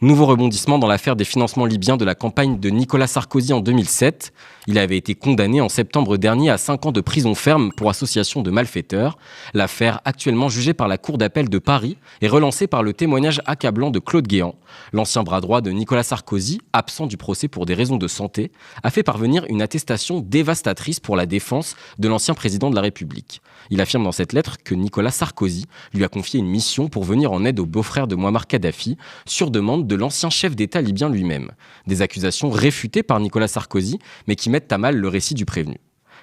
Nouveau rebondissement dans l'affaire des financements libyens de la campagne de Nicolas Sarkozy en 2007. Il avait été condamné en septembre dernier à 5 ans de prison ferme pour association de malfaiteurs. L'affaire, actuellement jugée par la Cour d'appel de Paris, est relancée par le témoignage accablant de Claude Guéant. L'ancien bras droit de Nicolas Sarkozy, absent du procès pour des raisons de santé, a fait parvenir une attestation dévastatrice pour la défense de l'ancien président de la République. Il affirme dans cette lettre que Nicolas Sarkozy lui a confié une mission pour venir en aide au beau-frère de Mouammar Kadhafi, sur demande de l'ancien chef d'État libyen lui-même. Des accusations réfutées par Nicolas Sarkozy, mais qui mettent à mal le récit du prévenu.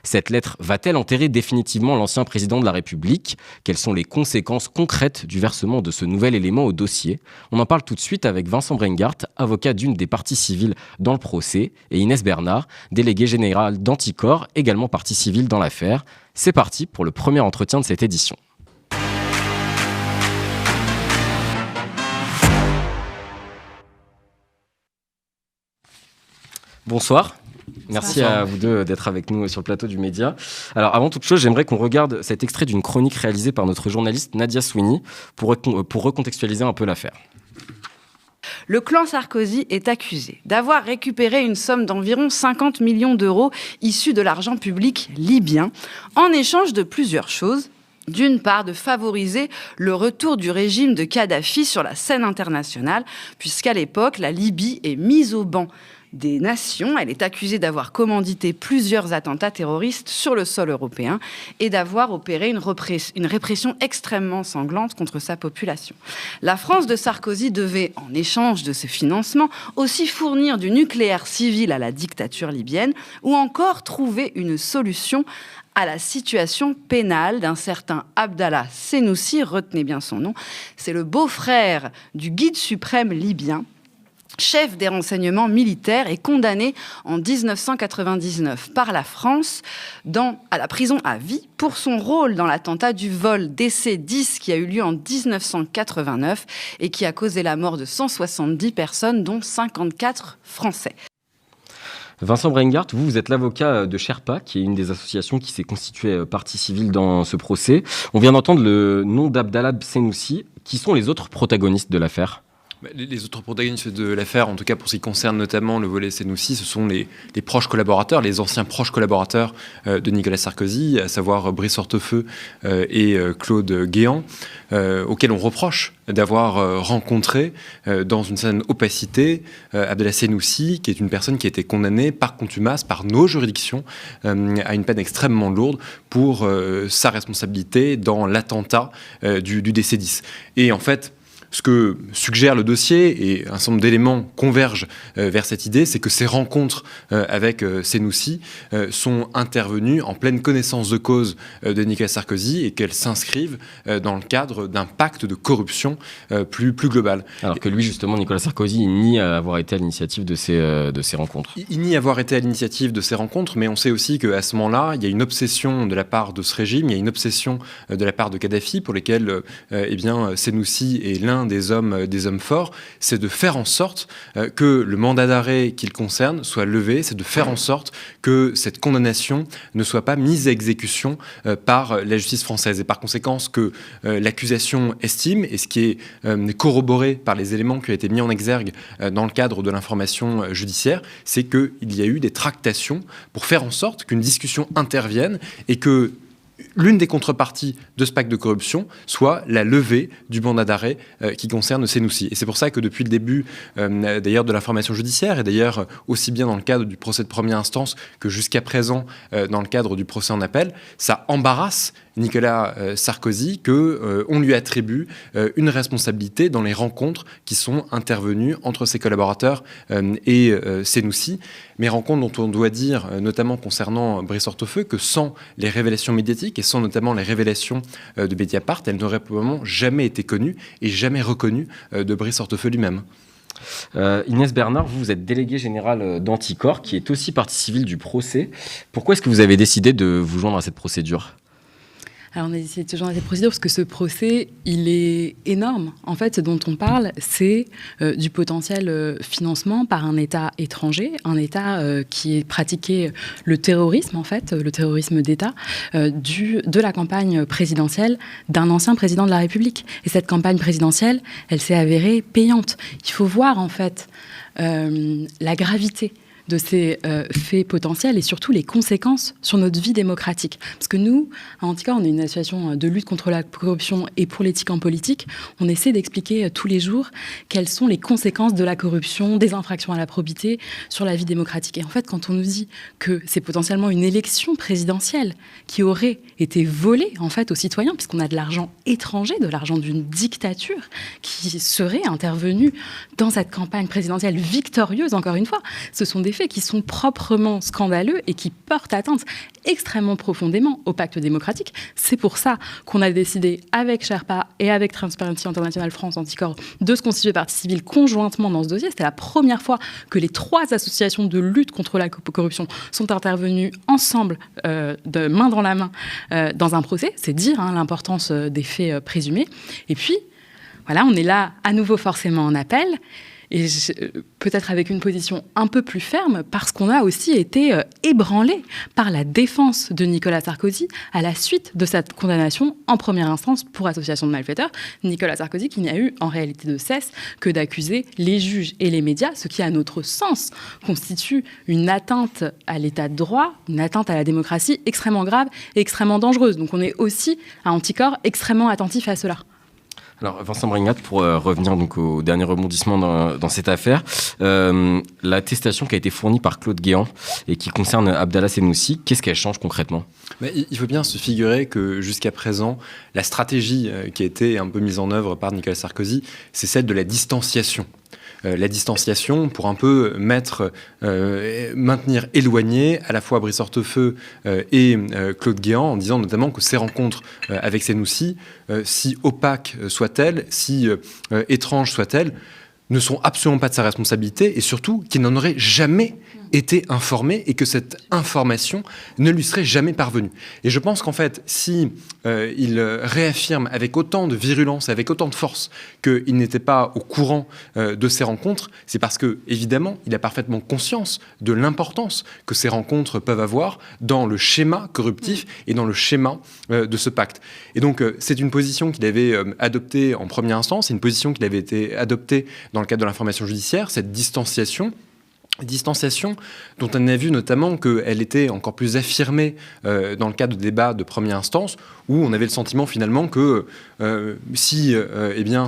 Cette lettre va-t-elle enterrer définitivement l'ancien président de la République ? Quelles sont les conséquences concrètes du versement de ce nouvel élément au dossier ? On en parle tout de suite avec Vincent Brengart, avocat d'une des parties civiles dans le procès, et Inès Bernard, déléguée générale d'Anticor, également partie civile dans l'affaire. C'est parti pour le premier entretien de cette édition. Bonsoir. Merci à vous deux d'être avec nous sur le plateau du Média. Alors, avant toute chose, j'aimerais qu'on regarde cet extrait d'une chronique réalisée par notre journaliste Nadia Sweeney pour recontextualiser un peu l'affaire. Le clan Sarkozy est accusé d'avoir récupéré une somme d'environ 50 millions d'euros issue de l'argent public libyen en échange de plusieurs choses. D'une part, de favoriser le retour du régime de Kadhafi sur la scène internationale, puisqu'à l'époque, la Libye est mise au ban des nations. Elle est accusée d'avoir commandité plusieurs attentats terroristes sur le sol européen et d'avoir opéré une répression extrêmement sanglante contre sa population. La France de Sarkozy devait, en échange de ce financement, aussi fournir du nucléaire civil à la dictature libyenne ou encore trouver une solution à la situation pénale d'un certain Abdallah Senussi, retenez bien son nom, c'est le beau-frère du guide suprême libyen, chef des renseignements militaires et condamné en 1999 par la France à la prison à vie pour son rôle dans l'attentat du vol DC-10 qui a eu lieu en 1989 et qui a causé la mort de 170 personnes, dont 54 Français. Vincent Brengart, vous êtes l'avocat de Sherpa, qui est une des associations qui s'est constituée partie civile dans ce procès. On vient d'entendre le nom d'Abdallah Senussi. Qui sont les autres protagonistes de l'affaire ? Les autres protagonistes de l'affaire, en tout cas pour ce qui concerne notamment le volet Senussi, ce sont les proches collaborateurs, les anciens proches collaborateurs de Nicolas Sarkozy, à savoir Brice Hortefeux et Claude Guéant, auxquels on reproche d'avoir rencontré dans une certaine opacité Abdallah Senussi, qui est une personne qui a été condamnée par contumace, par nos juridictions, à une peine extrêmement lourde pour sa responsabilité dans l'attentat du DC-10. Et en fait, ce que suggère le dossier, et un certain nombre d'éléments convergent vers cette idée, c'est que ces rencontres avec Senussi sont intervenues en pleine connaissance de cause de Nicolas Sarkozy et qu'elles s'inscrivent dans le cadre d'un pacte de corruption plus global. Alors que lui, justement, Nicolas Sarkozy, il nie avoir été à l'initiative de ces rencontres. Il nie avoir été à l'initiative de ces rencontres, mais on sait aussi qu'à ce moment-là, il y a une obsession de la part de ce régime, il y a une obsession de la part de Kadhafi, pour lesquels Senussi est l'un des hommes forts, c'est de faire en sorte que le mandat d'arrêt qu'il concerne soit levé, c'est de faire en sorte que cette condamnation ne soit pas mise à exécution par la justice française. Et par conséquent, ce que l'accusation estime, et ce qui est corroboré par les éléments qui ont été mis en exergue dans le cadre de l'information judiciaire, c'est qu'il y a eu des tractations pour faire en sorte qu'une discussion intervienne et que l'une des contreparties de ce pacte de corruption soit la levée du mandat d'arrêt qui concerne Senussi. Et c'est pour ça que depuis le début d'ailleurs de l'information judiciaire, et d'ailleurs aussi bien dans le cadre du procès de première instance que jusqu'à présent dans le cadre du procès en appel, ça embarrasse Nicolas Sarkozy qu'on lui attribue une responsabilité dans les rencontres qui sont intervenues entre ses collaborateurs et Senussi. Mais rencontres dont on doit dire, notamment concernant Brice Hortefeux, que sans les révélations médiatiques et sans notamment les révélations de Mediapart, elles n'auraient probablement jamais été connues et jamais reconnues de Brice Hortefeux lui-même. Inès Bernard, vous êtes déléguée générale d'Anticor, qui est aussi partie civile du procès. Pourquoi est-ce que vous avez décidé de vous joindre à cette procédure ? Alors on a essayé de se joindre à cette procédure parce que ce procès, il est énorme. En fait, ce dont on parle, c'est du potentiel financement par un État étranger, un État qui ait pratiqué le terrorisme, en fait, le terrorisme d'État, de la campagne présidentielle d'un ancien président de la République. Et cette campagne présidentielle, elle s'est avérée payante. Il faut voir, en fait, la gravité de ces faits potentiels et surtout les conséquences sur notre vie démocratique. Parce que nous, à Anticor, on est une association de lutte contre la corruption et pour l'éthique en politique. On essaie d'expliquer tous les jours quelles sont les conséquences de la corruption, des infractions à la probité sur la vie démocratique. Et en fait, quand on nous dit que c'est potentiellement une élection présidentielle qui aurait été volée en fait aux citoyens, puisqu'on a de l'argent étranger, de l'argent d'une dictature qui serait intervenue dans cette campagne présidentielle victorieuse, encore une fois, ce sont des faits qui sont proprement scandaleux et qui portent atteinte extrêmement profondément au pacte démocratique. C'est pour ça qu'on a décidé, avec Sherpa et avec Transparency International France Anticor, de se constituer partie civile conjointement dans ce dossier. C'était la première fois que les 3 associations de lutte contre la corruption sont intervenues ensemble, de main dans la main, dans un procès. C'est dire l'importance des faits présumés. Et puis, voilà, on est là à nouveau forcément en appel. Et peut-être avec une position un peu plus ferme, parce qu'on a aussi été ébranlé par la défense de Nicolas Sarkozy à la suite de cette condamnation en première instance pour association de malfaiteurs. Nicolas Sarkozy qui n'a eu en réalité de cesse que d'accuser les juges et les médias, ce qui à notre sens constitue une atteinte à l'état de droit, une atteinte à la démocratie extrêmement grave et extrêmement dangereuse. Donc on est aussi à Anticor extrêmement attentif à cela. Alors Vincent Brignat, pour revenir donc au dernier rebondissement dans cette affaire, l'attestation qui a été fournie par Claude Guéant et qui concerne Abdallah Senoussi, qu'est-ce qu'elle change concrètement ? Mais il faut bien se figurer que jusqu'à présent, la stratégie qui a été un peu mise en œuvre par Nicolas Sarkozy, c'est celle de la distanciation. La distanciation pour un peu maintenir éloigné à la fois Brice Hortefeux et Claude Guéant, en disant notamment que ces rencontres avec Senoussi, si opaques soient-elles, si étranges soient-elles, ne sont absolument pas de sa responsabilité et surtout qu'il n'en aurait jamais été informé et que cette information ne lui serait jamais parvenue. Et je pense qu'en fait, si il réaffirme avec autant de virulence, avec autant de force qu'il n'était pas au courant de ces rencontres, c'est parce que, évidemment, il a parfaitement conscience de l'importance que ces rencontres peuvent avoir dans le schéma corruptif et dans le schéma de ce pacte. Et donc, c'est une position qu'il avait adoptée en première instance, c'est une position qu'il avait été adoptée dans le cadre de l'information judiciaire, cette distanciation dont on a vu notamment qu'elle était encore plus affirmée dans le cadre de débats de première instance, où on avait le sentiment finalement que si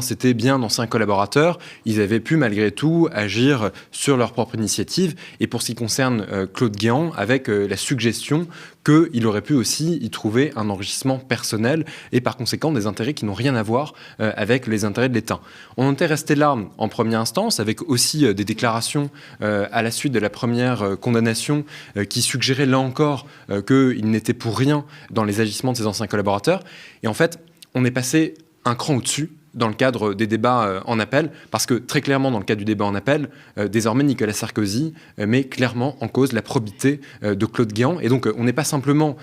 c'était bien d'anciens collaborateurs, ils avaient pu malgré tout agir sur leur propre initiative. Et pour ce qui concerne Claude Guéant, avec la suggestion qu'il aurait pu aussi y trouver un enrichissement personnel et par conséquent des intérêts qui n'ont rien à voir avec les intérêts de l'État. On était resté là en première instance avec aussi des déclarations à la suite de la première condamnation qui suggéraient là encore qu'il n'était pour rien dans les agissements de ses anciens collaborateurs. Et en fait, on est passé un cran au-dessus dans le cadre des débats en appel, parce que très clairement, dans le cadre du débat en appel, désormais Nicolas Sarkozy met clairement en cause la probité de Claude Guéant. Et donc, on n'est pas simplement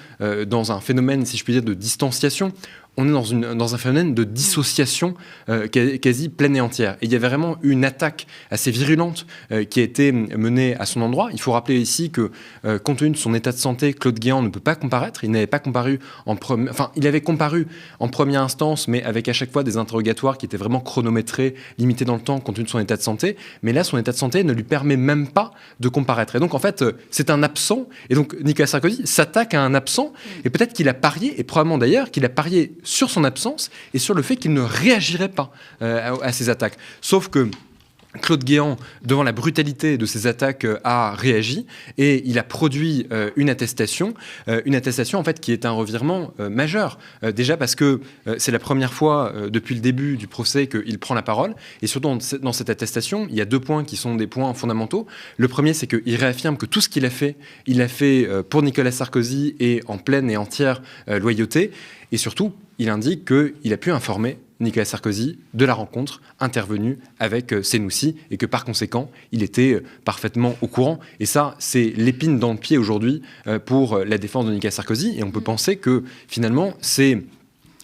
dans un phénomène, si je puis dire, de distanciation, on est dans un phénomène de dissociation quasi pleine et entière. Et il y avait vraiment une attaque assez virulente qui a été menée à son endroit. Il faut rappeler ici que, compte tenu de son état de santé, Claude Guéant ne peut pas comparaître. Il n'avait pas comparu il avait comparu en première instance, mais avec à chaque fois des interrogatoires qui étaient vraiment chronométrés, limités dans le temps, compte tenu de son état de santé. Mais là, son état de santé ne lui permet même pas de comparaître. Et donc, en fait, c'est un absent. Et donc, Nicolas Sarkozy s'attaque à un absent. Et peut-être qu'il a parié, et probablement d'ailleurs, qu'il a parié sur son absence et sur le fait qu'il ne réagirait pas à ces attaques. Sauf que Claude Guéant, devant la brutalité de ces attaques, a réagi et il a produit une attestation en fait qui est un revirement majeur. Déjà parce que c'est la première fois depuis le début du procès qu'il prend la parole et surtout dans cette attestation, il y a 2 points qui sont des points fondamentaux. Le premier, c'est qu'il réaffirme que tout ce qu'il a fait, il l'a fait pour Nicolas Sarkozy et en pleine et entière loyauté. Et surtout, il indique qu'il a pu informer Nicolas Sarkozy de la rencontre intervenue avec Senoussi et que par conséquent, il était parfaitement au courant. Et ça, c'est l'épine dans le pied aujourd'hui pour la défense de Nicolas Sarkozy. Et on peut penser que finalement, c'est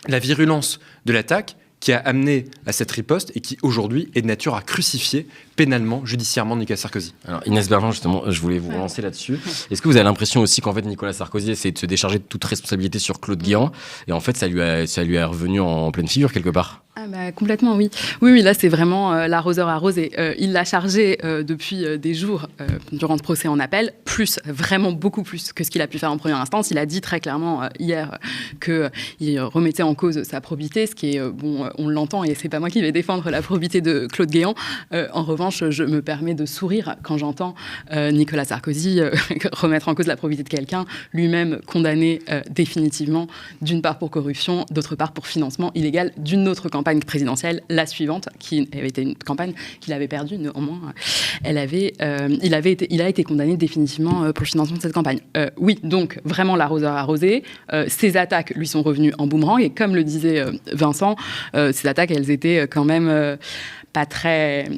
la virulence de l'attaque qui a amené à cette riposte et qui aujourd'hui est de nature à crucifier pénalement, judiciairement Nicolas Sarkozy. Alors Inès Bergin, justement, je voulais vous relancer là-dessus. Est-ce que vous avez l'impression aussi qu'en fait Nicolas Sarkozy essaie de se décharger de toute responsabilité sur Claude Guéant et en fait ça lui est revenu en pleine figure quelque part? Complètement, oui. Oui, là, c'est vraiment l'arroseur arrosé. Il l'a chargé depuis des jours durant ce procès en appel, vraiment beaucoup plus que ce qu'il a pu faire en première instance. Il a dit très clairement hier qu'il remettait en cause sa probité, ce qui est, on l'entend, et c'est pas moi qui vais défendre la probité de Claude Guéant. En revanche, je me permets de sourire quand j'entends Nicolas Sarkozy remettre en cause la probité de quelqu'un, lui-même condamné définitivement, d'une part pour corruption, d'autre part pour financement illégal d'une autre campagne présidentielle, la suivante, qui avait été une campagne qu'il avait perdue, néanmoins. Il a été condamné définitivement pour le financement de cette campagne. Oui, donc vraiment l'arroseur arrosé. Ces attaques lui sont revenues en boomerang, et comme le disait Vincent, ces attaques, elles étaient quand même pas très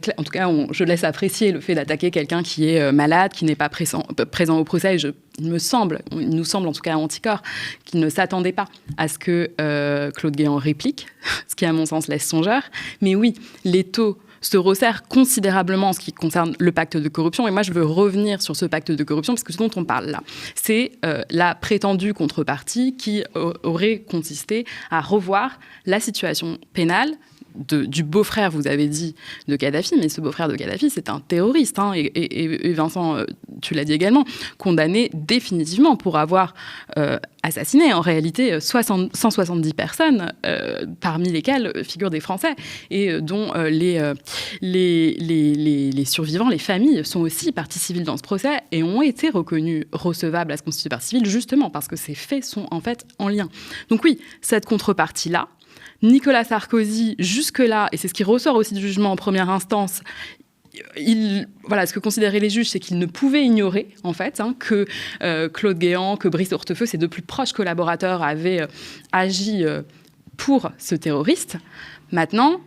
claires. En tout cas, je laisse apprécier le fait d'attaquer quelqu'un qui est malade, qui n'est pas présent au procès. Il nous semble en tout cas à Anticor, qu'il ne s'attendait pas à ce que Claude Guéant réplique, ce qui à mon sens laisse songeur. Mais oui, les taux se resserrent considérablement en ce qui concerne le pacte de corruption. Et moi, je veux revenir sur ce pacte de corruption, parce que ce dont on parle là, c'est la prétendue contrepartie qui aurait consisté à revoir la situation pénale du beau-frère, vous avez dit, de Kadhafi, mais ce beau-frère de Kadhafi, c'est un terroriste, hein, et Vincent, tu l'as dit également, condamné définitivement pour avoir assassiné en réalité 170 personnes, parmi lesquelles figurent des Français, et dont les survivants, les familles, sont aussi partie civile dans ce procès et ont été reconnus recevables à se constituer partie civile, justement parce que ces faits sont en fait en lien. Donc oui, cette contrepartie-là, Nicolas Sarkozy, jusque-là, et c'est ce qui ressort aussi du jugement en première instance, ce que considéraient les juges, c'est qu'ils ne pouvaient ignorer, en fait, que Claude Guéant, que Brice Hortefeux, ses deux plus proches collaborateurs, avaient agi pour ce terroriste. Maintenant,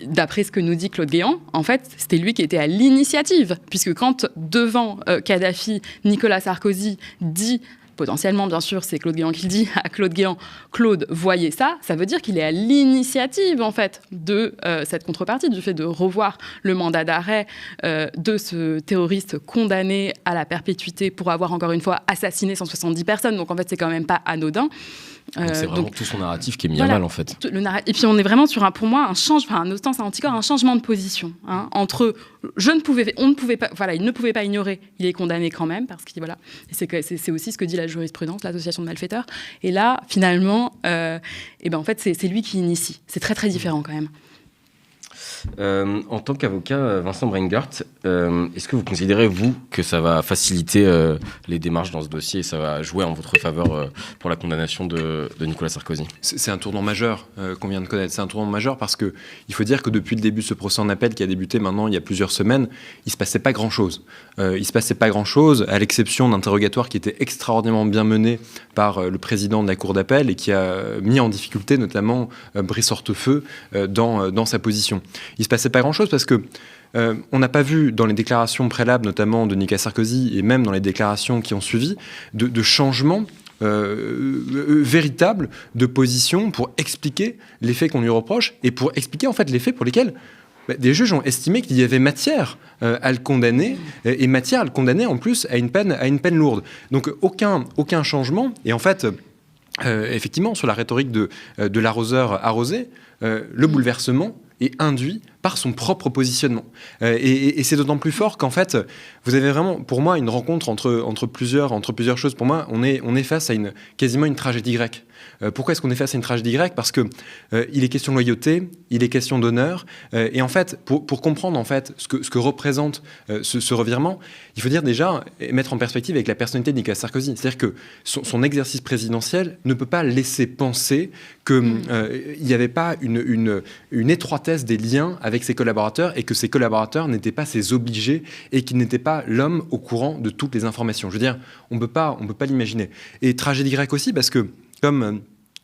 d'après ce que nous dit Claude Guéant, en fait, c'était lui qui était à l'initiative, puisque quand, devant Kadhafi, Nicolas Sarkozy dit... Potentiellement, bien sûr, c'est Claude Guéant qui le dit à Claude Guéant. Claude, voyez ça, ça veut dire qu'il est à l'initiative, en fait, de cette contrepartie, du fait de revoir le mandat d'arrêt de ce terroriste condamné à la perpétuité pour avoir, encore une fois, assassiné 170 personnes. Donc, en fait, c'est quand même pas anodin. C'est vraiment tout son narratif qui est mis à mal, en fait. Et puis, on est vraiment sur, pour moi, un changement de position. Entre il ne pouvait pas ignorer, il est condamné quand même, parce que voilà. Et c'est aussi ce que dit la jurisprudence, l'association de malfaiteurs. Et là, finalement, en fait, c'est lui qui initie. C'est très, très différent quand même. En tant qu'avocat, Vincent Brengart, est-ce que vous considérez, vous, que ça va faciliter les démarches dans ce dossier et ça va jouer en votre faveur pour la condamnation de Nicolas Sarkozy ? C'est un tournant majeur qu'on vient de connaître. C'est un tournant majeur parce qu'il faut dire que depuis le début de ce procès en appel qui a débuté maintenant il y a plusieurs semaines, il ne se passait pas grand-chose. À l'exception d'interrogatoires qui étaient extraordinairement bien menés par le président de la Cour d'appel et qui a mis en difficulté notamment Brice Hortefeux dans sa position. Il ne se passait pas grand-chose parce que on n'a pas vu dans les déclarations préalables, notamment de Nicolas Sarkozy, et même dans les déclarations qui ont suivi, de changement véritable de position pour expliquer les faits qu'on lui reproche et pour expliquer en fait les faits pour lesquels des juges ont estimé qu'il y avait matière à le condamner et matière à le condamner en plus à une peine lourde. Donc aucun changement. Et en fait, effectivement, sur la rhétorique de l'arroseur arrosé, le bouleversement est induit par son propre positionnement. Et c'est d'autant plus fort qu'en fait, vous avez vraiment, pour moi, une rencontre entre plusieurs choses. Pour moi, on est face à quasiment une tragédie grecque. Pourquoi est-ce qu'on est face à une tragédie grecque ? Parce que il est question de loyauté, il est question d'honneur, et en fait, pour comprendre en fait ce que représente ce revirement, il faut dire déjà mettre en perspective avec la personnalité de Nicolas Sarkozy. C'est-à-dire que son exercice présidentiel ne peut pas laisser penser qu'il n'y avait pas une étroitesse des liens avec ses collaborateurs et que ses collaborateurs n'étaient pas ses obligés et qu'il n'était pas l'homme au courant de toutes les informations. Je veux dire, on peut pas l'imaginer. Et tragédie grecque aussi parce que comme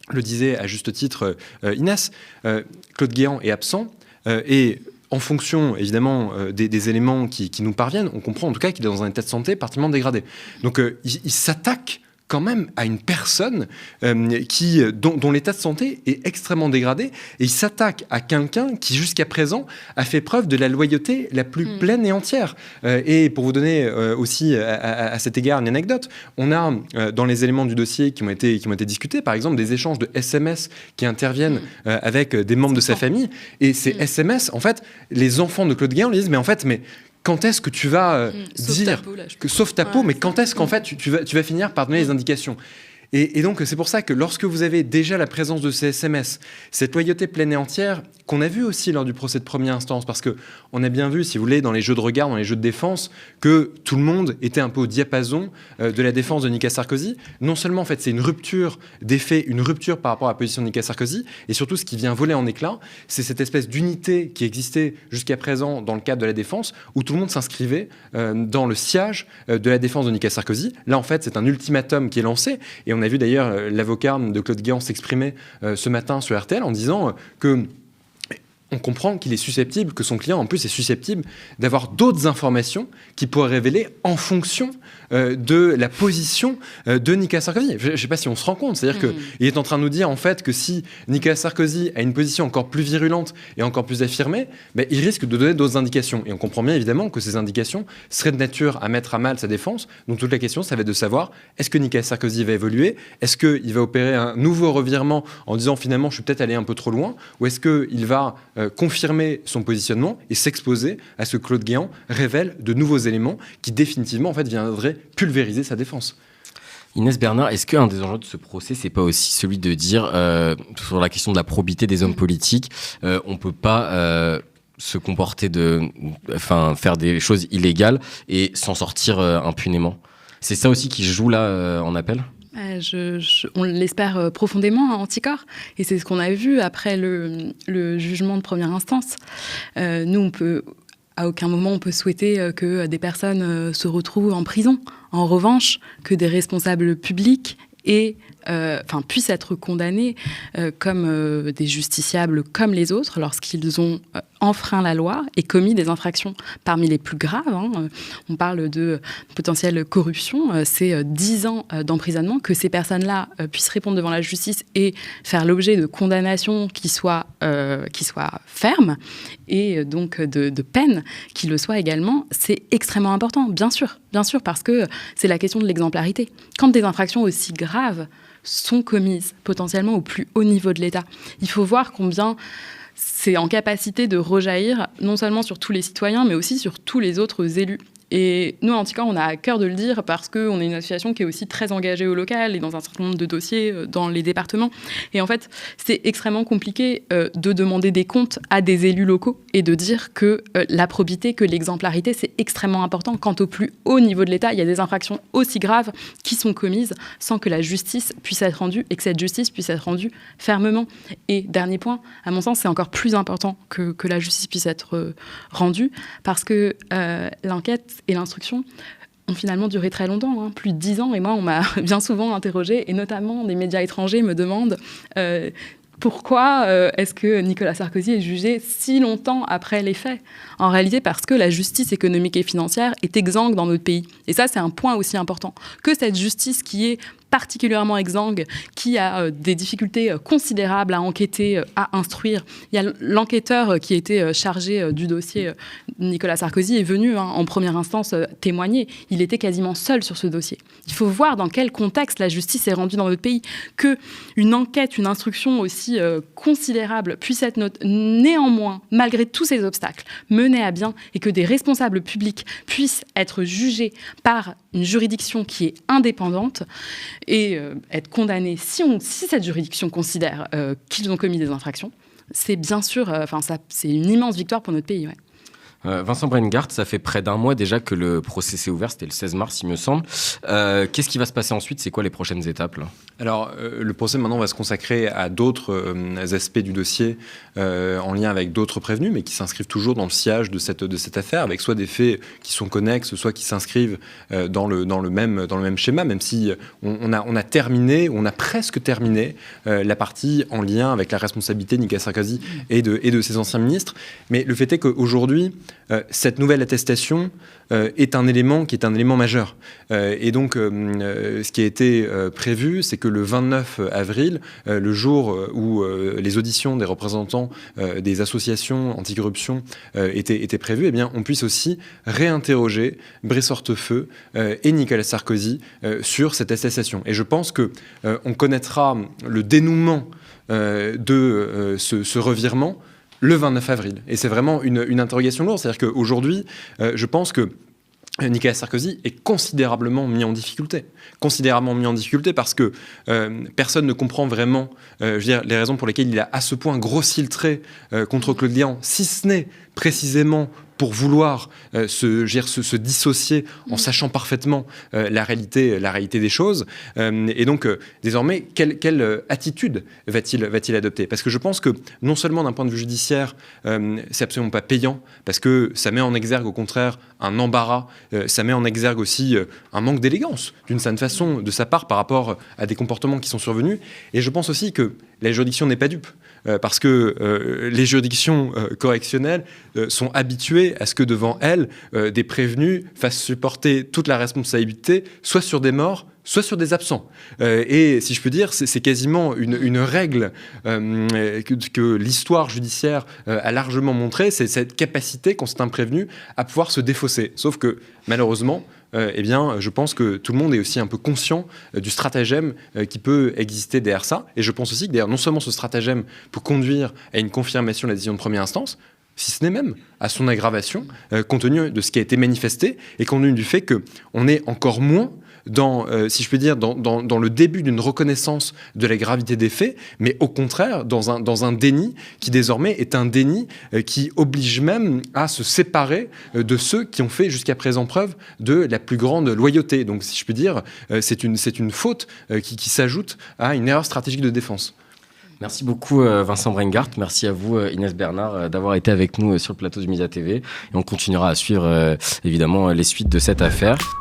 le disait à juste titre Inès, Claude Guéant est absent et en fonction évidemment des éléments qui nous parviennent, on comprend en tout cas qu'il est dans un état de santé particulièrement dégradé. Donc il s'attaque quand même à une personne dont l'état de santé est extrêmement dégradé, et il s'attaque à quelqu'un qui jusqu'à présent a fait preuve de la loyauté la plus pleine et entière. Et pour vous donner aussi à cet égard une anecdote, on a dans les éléments du dossier qui ont été discutés, par exemple des échanges de SMS qui interviennent avec des membres de sa famille, et ces SMS, en fait, les enfants de Claude Guéant lui disent mais quand est-ce que tu vas dire sauf ta peau, mais quand est-ce qu'en fait tu vas finir par donner les indications? Et donc, c'est pour ça que lorsque vous avez déjà la présence de ces SMS, cette loyauté pleine et entière, qu'on a vu aussi lors du procès de première instance, parce qu'on a bien vu, si vous voulez, dans les jeux de regard, dans les jeux de défense, que tout le monde était un peu au diapason de la défense de Nicolas Sarkozy. Non seulement, en fait, c'est une rupture des faits, une rupture par rapport à la position de Nicolas Sarkozy, et surtout, ce qui vient voler en éclats, c'est cette espèce d'unité qui existait jusqu'à présent dans le cadre de la défense, où tout le monde s'inscrivait dans le sillage de la défense de Nicolas Sarkozy. Là, en fait, c'est un ultimatum qui est lancé, et on a vu d'ailleurs l'avocat de Claude Guéant s'exprimer ce matin sur RTL en disant que on comprend qu'il est susceptible, que son client en plus est susceptible d'avoir d'autres informations qui pourraient révéler en fonction de la position de Nicolas Sarkozy. Je ne sais pas si on se rend compte, c'est-à-dire qu'il est en train de nous dire en fait que si Nicolas Sarkozy a une position encore plus virulente et encore plus affirmée, il risque de donner d'autres indications. Et on comprend bien évidemment que ces indications seraient de nature à mettre à mal sa défense. Donc toute la question, ça va être de savoir, est-ce que Nicolas Sarkozy va évoluer? Est-ce qu'il va opérer un nouveau revirement en disant finalement je suis peut-être allé un peu trop loin? Ou est-ce qu'il va confirmer son positionnement et s'exposer à ce que Claude Guéant révèle de nouveaux éléments qui définitivement en fait viendraient pulvériser sa défense? Inès Bernard, est-ce qu'un des enjeux de ce procès, c'est pas aussi celui de dire, sur la question de la probité des hommes politiques, on peut pas se comporter faire des choses illégales et s'en sortir impunément? C'est ça aussi qui joue là en appel? On l'espère profondément à Anticorps, et c'est ce qu'on a vu après le jugement de première instance. Nous, à aucun moment on peut souhaiter que des personnes se retrouvent en prison. En revanche, que des responsables publics puissent être condamnés comme des justiciables comme les autres lorsqu'ils ont enfreint la loi et commis des infractions parmi les plus graves. On parle de potentielle corruption. C'est 10 ans d'emprisonnement, que ces personnes-là puissent répondre devant la justice et faire l'objet de condamnations qui soient fermes et donc de peines qui le soient également. C'est extrêmement important, bien sûr, parce que c'est la question de l'exemplarité. Quand des infractions aussi graves sont commises potentiellement au plus haut niveau de l'État, il faut voir combien c'est en capacité de rejaillir non seulement sur tous les citoyens, mais aussi sur tous les autres élus. Et nous, à Anticorps, on a à cœur de le dire parce qu'on est une association qui est aussi très engagée au local et dans un certain nombre de dossiers dans les départements. Et en fait, c'est extrêmement compliqué de demander des comptes à des élus locaux et de dire que la probité, que l'exemplarité, c'est extrêmement important. Quant au plus haut niveau de l'État, il y a des infractions aussi graves qui sont commises sans que la justice puisse être rendue et que cette justice puisse être rendue fermement. Et dernier point, à mon sens, c'est encore plus important que la justice puisse être rendue parce que l'enquête et l'instruction ont finalement duré très longtemps, plus de 10 ans. Et moi, on m'a bien souvent interrogée, et notamment des médias étrangers me demandent pourquoi est-ce que Nicolas Sarkozy est jugé si longtemps après les faits? En réalité, parce que la justice économique et financière est exsangue dans notre pays. Et ça, c'est un point aussi important. Que cette justice qui est particulièrement exsangue, qui a des difficultés considérables à enquêter, à instruire. Il y a l'enquêteur qui était chargé du dossier Nicolas Sarkozy est venu en première instance témoigner. Il était quasiment seul sur ce dossier. Il faut voir dans quel contexte la justice est rendue dans notre pays. Qu'une enquête, une instruction aussi considérable puisse être néanmoins, malgré tous ces obstacles, menée à bien et que des responsables publics puissent être jugés par une juridiction qui est indépendante et être condamnés si cette juridiction considère qu'ils ont commis des infractions, c'est bien sûr, c'est une immense victoire pour notre pays. Ouais. Vincent Brengart, ça fait près d'un mois déjà que le procès s'est ouvert, c'était le 16 mars il me semble. Qu'est-ce qui va se passer ensuite? C'est quoi les prochaines étapes là? Alors, le procès maintenant va se consacrer à d'autres aspects du dossier en lien avec d'autres prévenus, mais qui s'inscrivent toujours dans le sillage de cette affaire, avec soit des faits qui sont connexes, soit qui s'inscrivent dans le même schéma, même si on a presque terminé la partie en lien avec la responsabilité de Nicolas Sarkozy et de ses anciens ministres. Mais le fait est qu'aujourd'hui, cette nouvelle attestation est un élément qui est un élément majeur. Et donc, ce qui a été prévu, c'est que le 29 avril, le jour où les auditions des représentants des associations anticorruption étaient prévues, eh bien, on puisse aussi réinterroger Brice Hortefeux et Nicolas Sarkozy sur cette attestation. Et je pense qu'on connaîtra le dénouement de ce revirement le 29 avril. Et c'est vraiment une interrogation lourde. C'est-à-dire qu'aujourd'hui, je pense que Nicolas Sarkozy est considérablement mis en difficulté. Considérablement mis en difficulté parce que personne ne comprend vraiment les raisons pour lesquelles il a à ce point grossi le trait contre Claude Guéant, si ce n'est précisément pour vouloir se dissocier en sachant parfaitement la réalité des choses. Et donc, désormais, quelle attitude va-t-il adopter ? Parce que je pense que, non seulement d'un point de vue judiciaire, c'est absolument pas payant, parce que ça met en exergue, au contraire, un embarras, ça met en exergue aussi un manque d'élégance, d'une certaine façon, de sa part, par rapport à des comportements qui sont survenus. Et je pense aussi que la juridiction n'est pas dupe. Parce que les juridictions correctionnelles sont habituées à ce que devant elles, des prévenus fassent supporter toute la responsabilité, soit sur des morts, soit sur des absents. Et si je peux dire, c'est quasiment une règle que l'histoire judiciaire a largement montrée, c'est cette capacité, quand c'est un prévenu, à pouvoir se défausser. Sauf que, malheureusement, eh bien, je pense que tout le monde est aussi un peu conscient du stratagème qui peut exister derrière ça. Et je pense aussi que, d'ailleurs, non seulement ce stratagème peut conduire à une confirmation de la décision de première instance, si ce n'est même à son aggravation, compte tenu de ce qui a été manifesté et compte tenu du fait qu'on est encore moins si je peux dire, dans le début d'une reconnaissance de la gravité des faits, mais au contraire, dans un déni qui désormais est un déni qui oblige même à se séparer de ceux qui ont fait jusqu'à présent preuve de la plus grande loyauté. Donc, si je peux dire, c'est une faute qui s'ajoute à une erreur stratégique de défense. Merci beaucoup Vincent Brengart, merci à vous Inès Bernard d'avoir été avec nous sur le plateau du Média TV et on continuera à suivre évidemment les suites de cette affaire.